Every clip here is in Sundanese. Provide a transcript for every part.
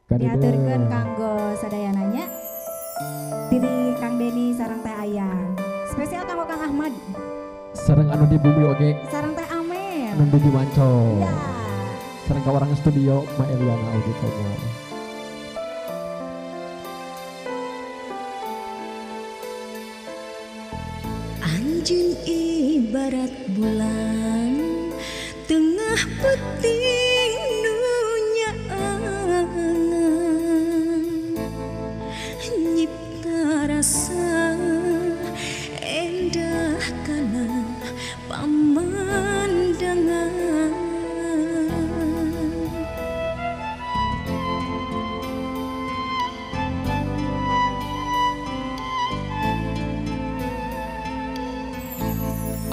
Diaturkeun kanggo sadayananya Titi Kang Deni sareng Teh Ayah. Spesial kanggo Kang Ahmad. Sareng anu di bumi oge. Sareng Teh Amer. Anu di Wancol. Ya. Sareng ka orang studio Ma Eliana oge komo. Anjeun ibarat bulan tengah peting nu nyaangan nyipta rasa endah kana pamandangan.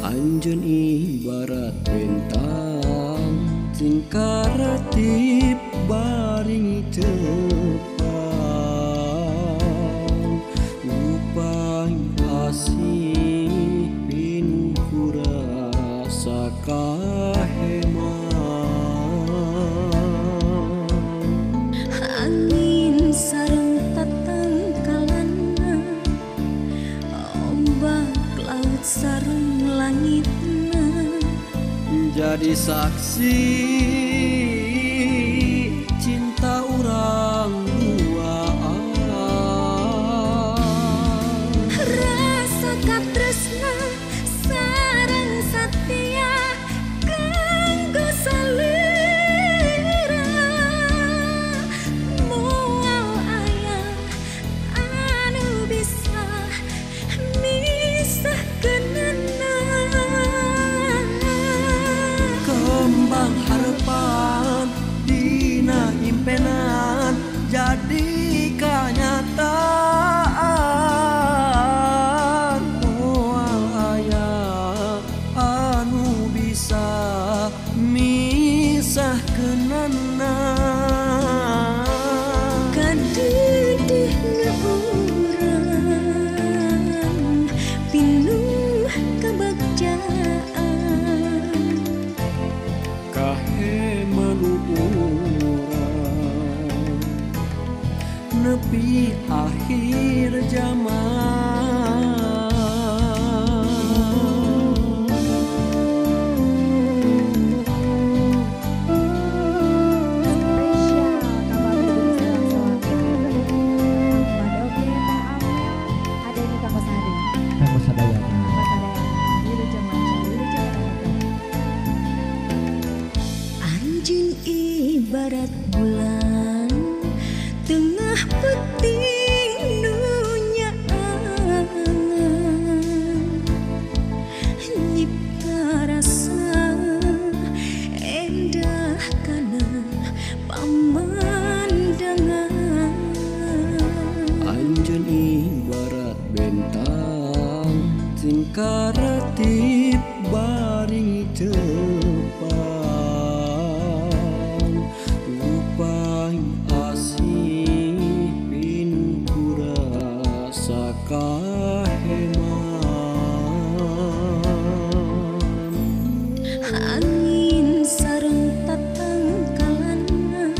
Anjeun ibarat bentang singkaratip baring tepang upang asih pinu kurasa kaheman. Angin sareng tatangkalana ombak laut sareng langitna jadi saksi cinta urang duaan. rasa katresna sareng satia kanggo salira moal aya anu bisa misahkeunana. Kembang harapan dina impenan jadi kenyataan. Moal aya anu bisa misahkeunana. Kadeudeuna urang pinuh kabagjaan Kaheman urang nepi akhir zaman. Kanggo sadayana. Anjeun ibarat bulan tengah peting nu nyaangan nyipta rasa endah kana pamandangan. Anjeun ibarat bentang singkaratip baring tepang upang asih pinu kurasa kaheman. Angin sareng tatangkalana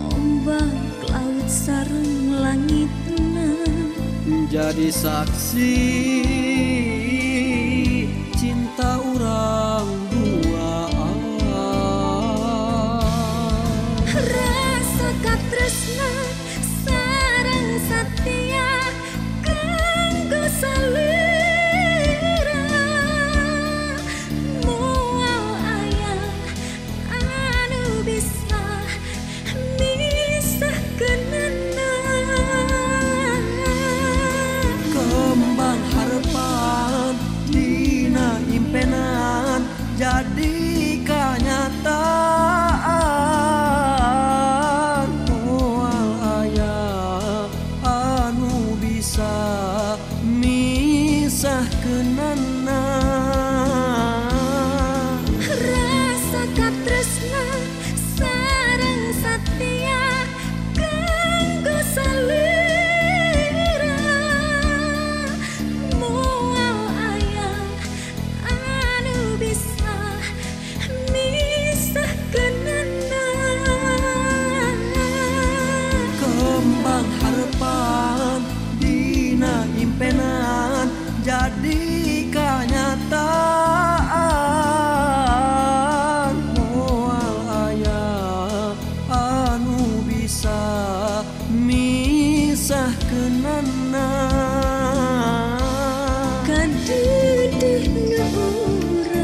ombak laut sareng langitna jadi saksi cinta urang duaan. rasa katresna sareng satia kanggo salira moal aya anu bisa misahkeunana. Kembang harapan urang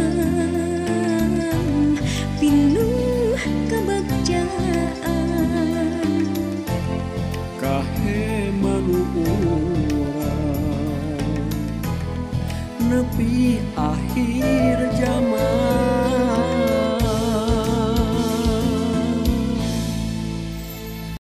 pinuh kebagjaan kahe manu urang nepi akhir zaman